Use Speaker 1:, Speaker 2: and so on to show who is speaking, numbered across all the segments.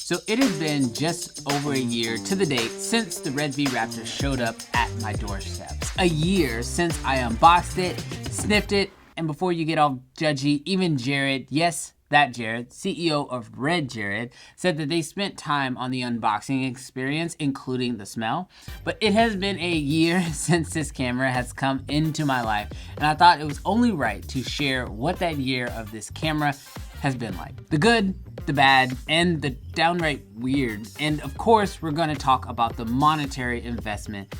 Speaker 1: So it has been just over a year to the date since the Red V-Raptor showed up at my doorsteps. A year since I unboxed it, sniffed it, and before you get all judgy, even Jared, yes, that Jared, CEO of Red Jared, said that they spent time on the unboxing experience, including the smell. But it has been a year since this camera has come into my life, and I thought it was only right to share what that year of this camera has been like. The good, the bad, and the downright weird. And of course, we're gonna talk about the monetary investment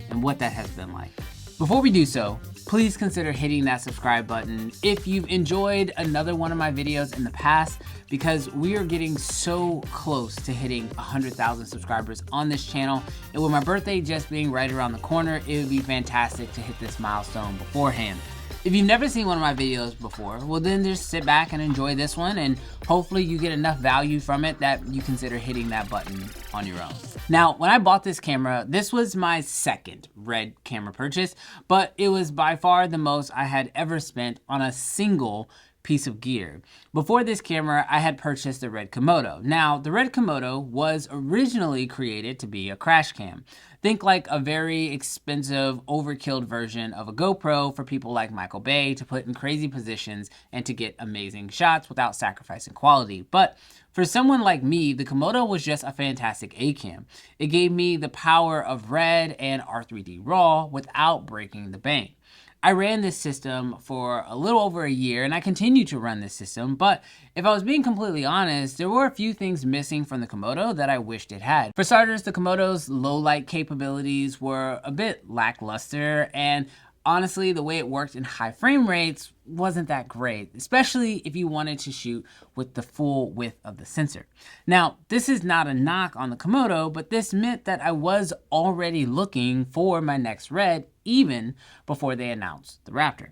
Speaker 1: and what that has been like. Before we do so, please consider hitting that subscribe button if you've enjoyed another one of my videos in the past, because we are getting so close to hitting 100,000 subscribers on this channel. And with my birthday just being right around the corner, it would be fantastic to hit this milestone beforehand. If you've never seen one of my videos before, well then just sit back and enjoy this one, and hopefully you get enough value from it that you consider hitting that button on your own. Now, when I bought this camera, this was my second Red camera purchase, but it was by far the most I had ever spent on a single piece of gear. Before this camera, I had purchased the Red Komodo. Now, the Red Komodo was originally created to be a crash cam. Think like a very expensive, overkilled version of a GoPro for people like Michael Bay to put in crazy positions and to get amazing shots without sacrificing quality. But for someone like me, the Komodo was just a fantastic A-cam. It gave me the power of Red and R3D RAW without breaking the bank. I ran this system for a little over a year, and I continue to run this system, but if I was being completely honest, there were a few things missing from the Komodo that I wished it had. For starters, the Komodo's low light capabilities were a bit lackluster, and honestly, the way it worked in high frame rates wasn't that great, especially if you wanted to shoot with the full width of the sensor. Now, this is not a knock on the Komodo, but this meant that I was already looking for my next Red even before they announced the Raptor.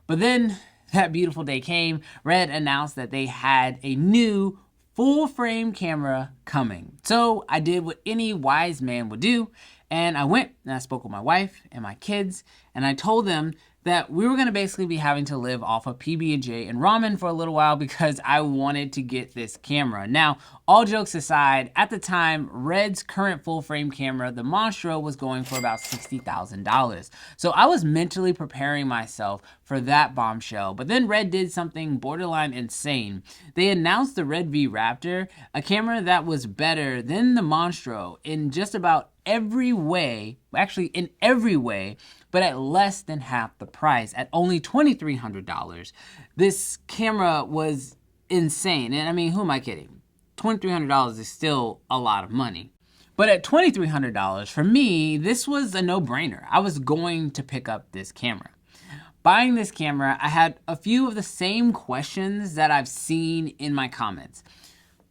Speaker 1: But then that beautiful day came. Red announced that they had a new full frame camera coming. So I did what any wise man would do, and I went and I spoke with my wife and my kids, and I told them that we were going to basically be having to live off of PB&J and ramen for a little while because I wanted to get this camera. Now, all jokes aside, at the time, Red's current full frame camera, the Monstro, was going for about $60,000. So I was mentally preparing myself for that bombshell. But then Red did something borderline insane. They announced the Red V-Raptor, a camera that was better than the Monstro in just about every way, actually in every way, but at less than half the price, at only $2,300. This camera was insane. And I mean, who am I kidding? $2,300 is still a lot of money. But at $2,300, for me, this was a no-brainer. I was going to pick up this camera. Buying this camera, I had a few of the same questions that I've seen in my comments.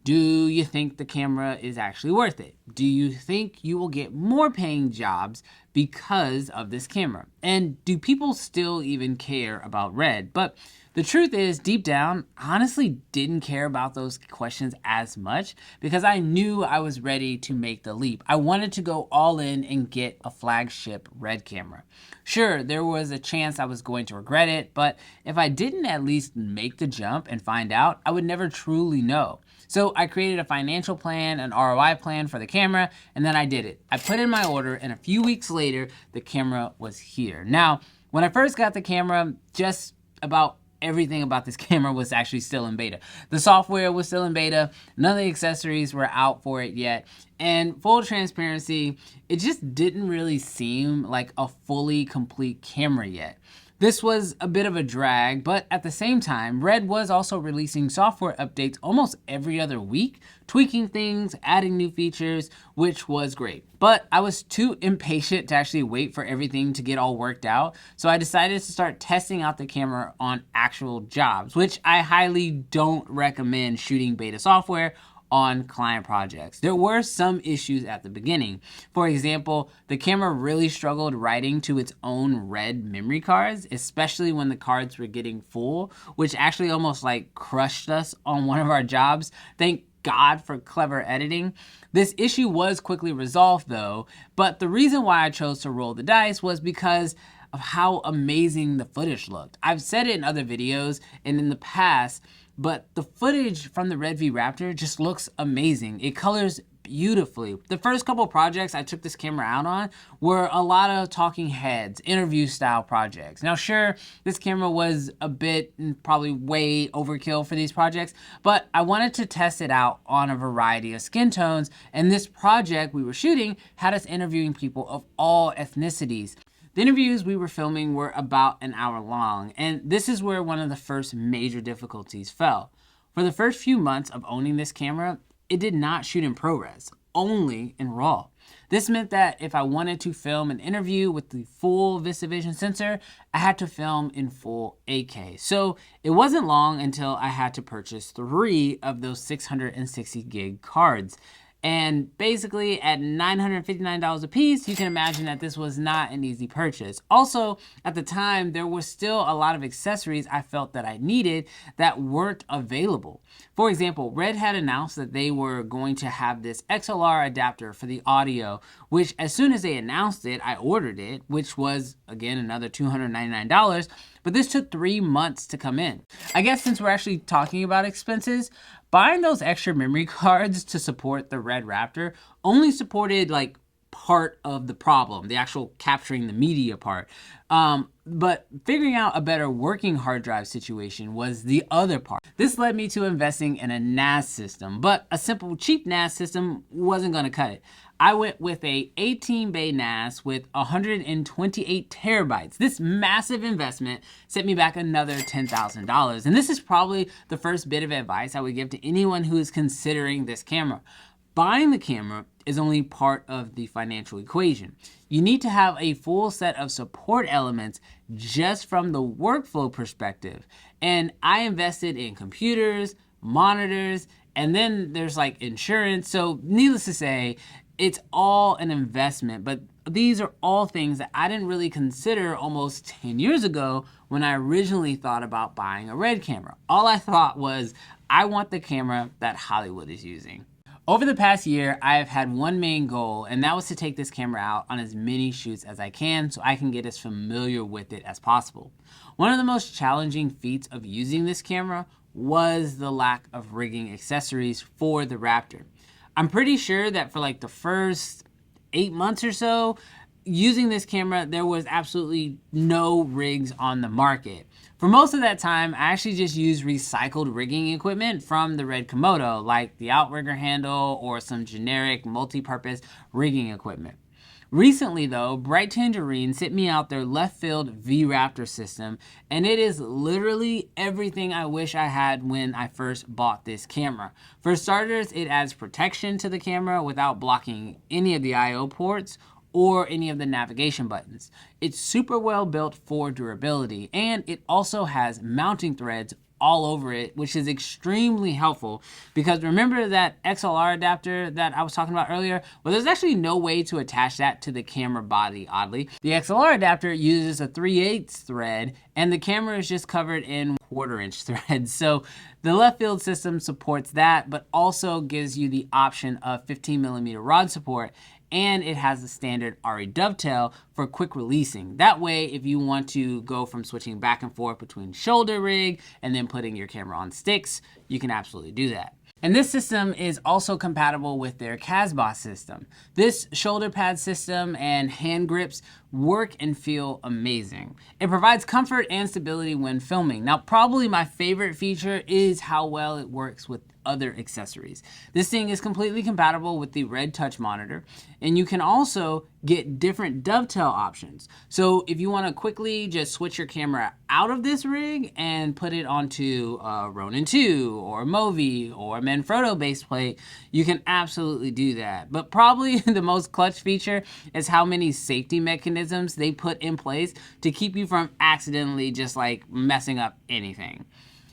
Speaker 1: Do you think the camera is actually worth it? Do you think you will get more paying jobs because of this camera? And do people still even care about Red? But the truth is, deep down, I honestly didn't care about those questions as much because I knew I was ready to make the leap. I wanted to go all in and get a flagship Red camera. Sure, there was a chance I was going to regret it, but if I didn't at least make the jump and find out, I would never truly know. So I created a financial plan, an ROI plan for the camera, and then I did it. I put in my order, and a few weeks later, the camera was here. Now, when I first got the camera, just about everything about this camera was actually still in beta. The software was still in beta, none of the accessories were out for it yet, and full transparency, it just didn't really seem like a fully complete camera yet. This was a bit of a drag, but at the same time, Red was also releasing software updates almost every other week, tweaking things, adding new features, which was great. But I was too impatient to actually wait for everything to get all worked out, so I decided to start testing out the camera on actual jobs, which I highly don't recommend shooting beta software on client projects. There were some issues at the beginning. For example, the camera really struggled writing to its own Red memory cards, especially when the cards were getting full, which actually almost like crushed us on one of our jobs. Thank God for clever editing. This issue was quickly resolved though, but the reason why I chose to roll the dice was because of how amazing the footage looked. I've said it in other videos and in the past, but the footage from the Red V-Raptor just looks amazing. It colors beautifully. The first couple projects I took this camera out on were a lot of talking heads, interview style projects. Now sure, this camera was a bit, probably way overkill for these projects, but I wanted to test it out on a variety of skin tones, and this project we were shooting had us interviewing people of all ethnicities. The interviews we were filming were about an hour long, and this is where one of the first major difficulties fell. For the first few months of owning this camera, it did not shoot in ProRes, only in RAW. This meant that if I wanted to film an interview with the full VistaVision sensor, I had to film in full 8K. So it wasn't long until I had to purchase 3 of those 660 gig cards. And basically at $959 a piece, you can imagine that this was not an easy purchase. Also, at the time, there was still a lot of accessories I felt that I needed that weren't available. For example, Red had announced that they were going to have this XLR adapter for the audio, which as soon as they announced it, I ordered it, which was, again, another $299. But this took 3 months to come in. I guess since we're actually talking about expenses, buying those extra memory cards to support the Red Raptor only supported like part of the problem, the actual capturing the media part. But figuring out a better working hard drive situation was the other part. This led me to investing in a NAS system, but a simple cheap NAS system wasn't gonna cut it. I went with a 18 bay NAS with 128 terabytes. This massive investment set me back another $10,000. And this is probably the first bit of advice I would give to anyone who is considering this camera. Buying the camera is only part of the financial equation. You need to have a full set of support elements just from the workflow perspective. And I invested in computers, monitors, and then there's like insurance. So needless to say, it's all an investment, but these are all things that I didn't really consider almost 10 years ago when I originally thought about buying a Red camera. All I thought was, I want the camera that Hollywood is using. Over the past year, I have had one main goal, and that was to take this camera out on as many shoots as I can so I can get as familiar with it as possible. One of the most challenging feats of using this camera was the lack of rigging accessories for the Raptor. I'm pretty sure that for like the first 8 months or so, using this camera, there was absolutely no rigs on the market. For most of that time, I actually just used recycled rigging equipment from the Red Komodo, like the outrigger handle or some generic multi-purpose rigging equipment. Recently though, Bright Tangerine sent me out their left field V-Raptor system, and it is literally everything I wish I had when I first bought this camera. For starters, it adds protection to the camera without blocking any of the I/O ports or any of the navigation buttons. It's super well built for durability, and it also has mounting threads all over it, which is extremely helpful because remember that XLR adapter that I was talking about earlier? Well, there's actually no way to attach that to the camera body, oddly. The XLR adapter uses a 3/8 thread and the camera is just covered in 1/4 inch threads. So the left field system supports that, but also gives you the option of 15mm rod support, and it has the standard RE dovetail for quick releasing. That way, if you want to go from switching back and forth between shoulder rig and then putting your camera on sticks, you can absolutely do that. And this system is also compatible with their Casbah system. This shoulder pad system and hand grips work and feel amazing. It provides comfort and stability when filming. Now, probably my favorite feature is how well it works with other accessories. This thing is completely compatible with the Red Touch monitor, and you can also get different dovetail options. So if you want to quickly just switch your camera out of this rig and put it onto a Ronin 2 or a Movi or a Manfrotto base plate, you can absolutely do that. But probably the most clutch feature is how many safety mechanisms they put in place to keep you from accidentally just like messing up anything.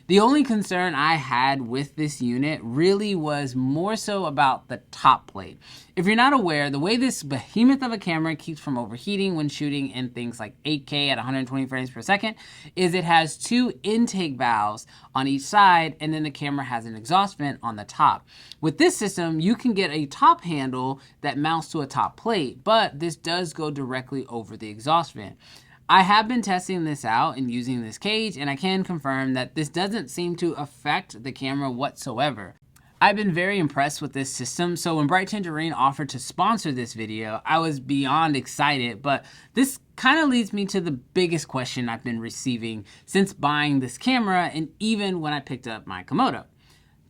Speaker 1: The only concern I had with this unit really was more so about the top plate. If you're not aware, the way this behemoth of a camera keeps from overheating when shooting in things like 8K at 120 frames per second is it has 2 intake valves on each side, and then the camera has an exhaust vent on the top. With this system, you can get a top handle that mounts to a top plate, but this does go directly over the exhaust vent. I have been testing this out and using this cage, and I can confirm that this doesn't seem to affect the camera whatsoever. I've been very impressed with this system, so when Bright Tangerine offered to sponsor this video, I was beyond excited, but this kind of leads me to the biggest question I've been receiving since buying this camera and even when I picked up my Komodo.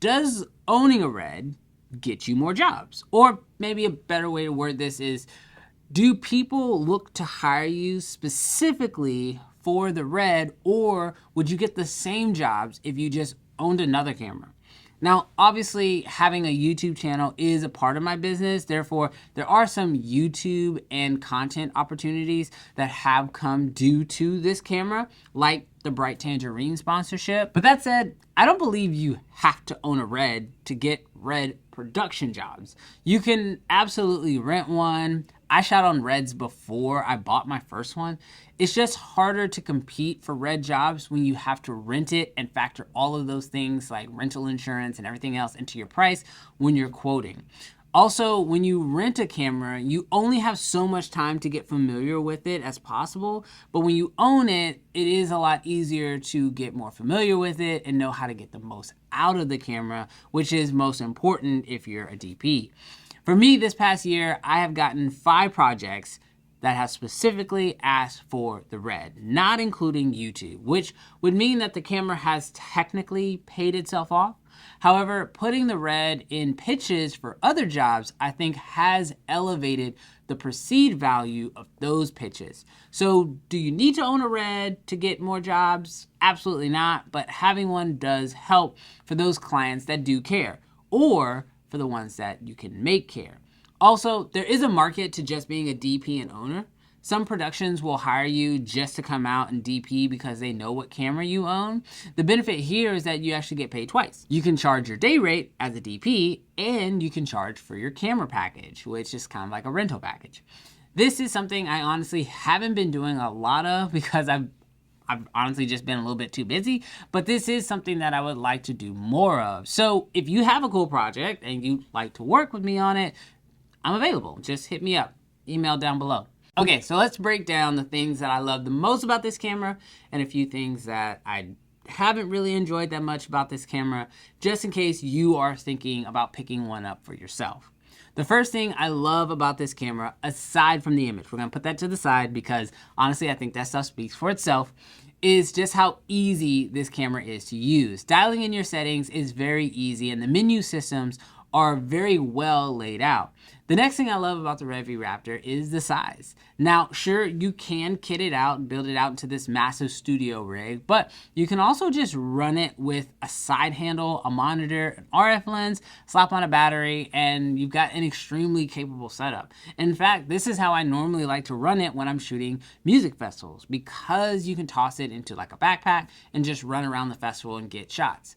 Speaker 1: Does owning a Red get you more jobs? Or maybe a better way to word this is, do people look to hire you specifically for the Red, or would you get the same jobs if you just owned another camera? Now, obviously, having a YouTube channel is a part of my business. Therefore, there are some YouTube and content opportunities that have come due to this camera, like the Bright Tangerine sponsorship. But that said, I don't believe you have to own a Red to get Red production jobs. You can absolutely rent one. I shot on Reds before I bought my first one. It's just harder to compete for Red jobs when you have to rent it and factor all of those things like rental insurance and everything else into your price when you're quoting. Also, when you rent a camera, you only have so much time to get familiar with it as possible. But when you own it, it is a lot easier to get more familiar with it and know how to get the most out of the camera, which is most important if you're a DP. For me, this past year, I have gotten 5 projects that have specifically asked for the Red, not including YouTube, which would mean that the camera has technically paid itself off. However, putting the Red in pitches for other jobs, I think, has elevated the perceived value of those pitches. So do you need to own a Red to get more jobs? Absolutely not, but having one does help for those clients that do care, or for the ones that you can make care. Also, there is a market to just being a DP and owner. Some productions will hire you just to come out and DP because they know what camera you own. The benefit here is that you actually get paid twice. You can charge your day rate as a DP, and you can charge for your camera package, which is kind of like a rental package. This is something I honestly haven't been doing a lot of because I've honestly just been a little bit too busy, but this is something that I would like to do more of. So if you have a cool project and you'd like to work with me on it, I'm available. Just hit me up. Email down below. Okay, so let's break down the things that I love the most about this camera and a few things that I haven't really enjoyed that much about this camera, just in case you are thinking about picking one up for yourself. The first thing I love about this camera, aside from the image, we're going to put that to the side because honestly I think that stuff speaks for itself, is just how easy this camera is to use. Dialing in your settings is very easy and the menu systems are very well laid out. The next thing I love about the Red V-Raptor is the size. Now, sure, you can kit it out and build it out into this massive studio rig, but you can also just run it with a side handle, a monitor, an RF lens, slap on a battery, and you've got an extremely capable setup. In fact, this is how I normally like to run it when I'm shooting music festivals, because you can toss it into like a backpack and just run around the festival and get shots.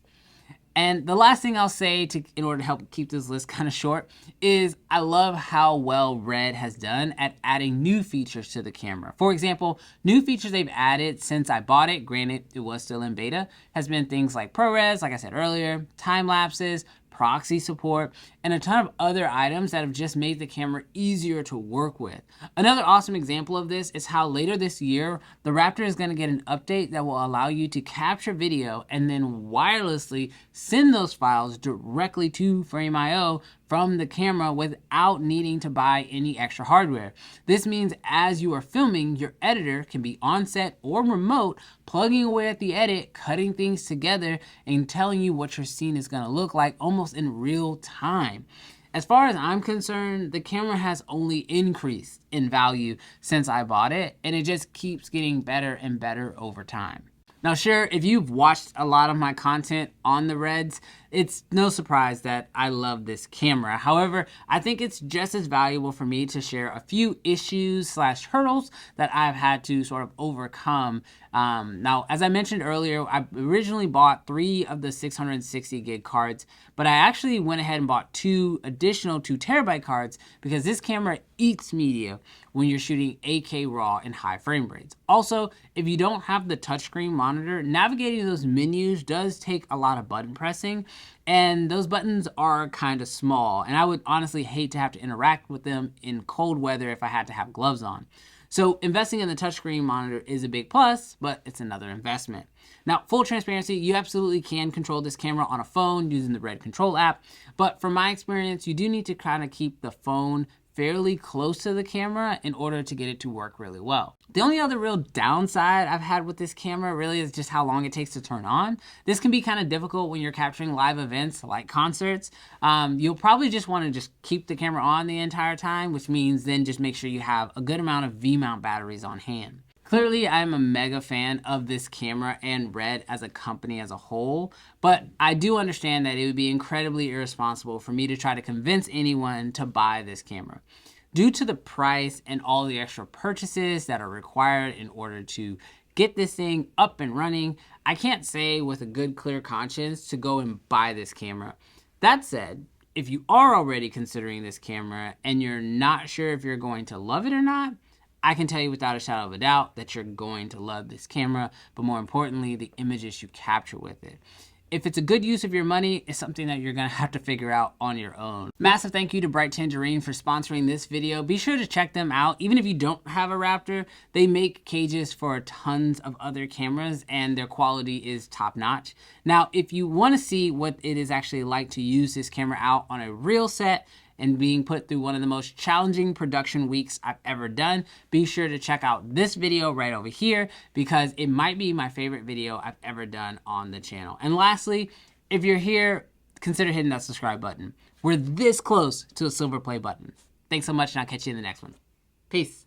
Speaker 1: And the last thing I'll say in order to help keep this list kind of short is I love how well Red has done at adding new features to the camera. For example, new features they've added since I bought it, granted it was still in beta, has been things like ProRes, like I said earlier, time lapses, proxy support, and a ton of other items that have just made the camera easier to work with. Another awesome example of this is how later this year, the Raptor is going to get an update that will allow you to capture video and then wirelessly send those files directly to Frame.io from the camera without needing to buy any extra hardware. This means as you are filming, your editor can be on set or remote, plugging away at the edit, cutting things together, and telling you what your scene is going to look like almost in real time. As far as I'm concerned, the camera has only increased in value since I bought it, and it just keeps getting better and better over time. Now, sure, if you've watched a lot of my content on the Reds, it's no surprise that I love this camera. However, I think it's just as valuable for me to share a few issues/hurdles that I've had to sort of overcome. Now, as I mentioned earlier, I originally bought 3 of the 660 gig cards, but I actually went ahead and bought 2 additional 2 terabyte cards because this camera eats media when you're shooting 8K RAW in high frame rates. Also, if you don't have the touchscreen monitor, navigating those menus does take a lot of button pressing, and those buttons are kind of small, and I would honestly hate to have to interact with them in cold weather if I had to have gloves on. So investing in the touchscreen monitor is a big plus, but it's another investment. Now, full transparency, you absolutely can control this camera on a phone using the Red Control app, but from my experience, you do need to kind of keep the phone fairly close to the camera in order to get it to work really well. The only other real downside I've had with this camera really is just how long it takes to turn on. This can be kind of difficult when you're capturing live events like concerts. You'll probably just want to just keep the camera on the entire time, which means then just make sure you have a good amount of V-mount batteries on hand. Clearly, I'm a mega fan of this camera and Red as a company as a whole, but I do understand that it would be incredibly irresponsible for me to try to convince anyone to buy this camera. Due to the price and all the extra purchases that are required in order to get this thing up and running, I can't say with a good, clear conscience to go and buy this camera. That said, if you are already considering this camera and you're not sure if you're going to love it or not, I can tell you without a shadow of a doubt that you're going to love this camera, but more importantly, the images you capture with it. If it's a good use of your money, it's something that you're gonna have to figure out on your own. Massive thank you to Bright Tangerine for sponsoring this video. Be sure to check them out. Even if you don't have a Raptor, they make cages for tons of other cameras and their quality is top notch. Now, if you wanna see what it is actually like to use this camera out on a real set, and being put through one of the most challenging production weeks I've ever done, be sure to check out this video right over here because it might be my favorite video I've ever done on the channel. And lastly, if you're here, consider hitting that subscribe button. We're this close to a silver play button. Thanks so much, and I'll catch you in the next one. Peace.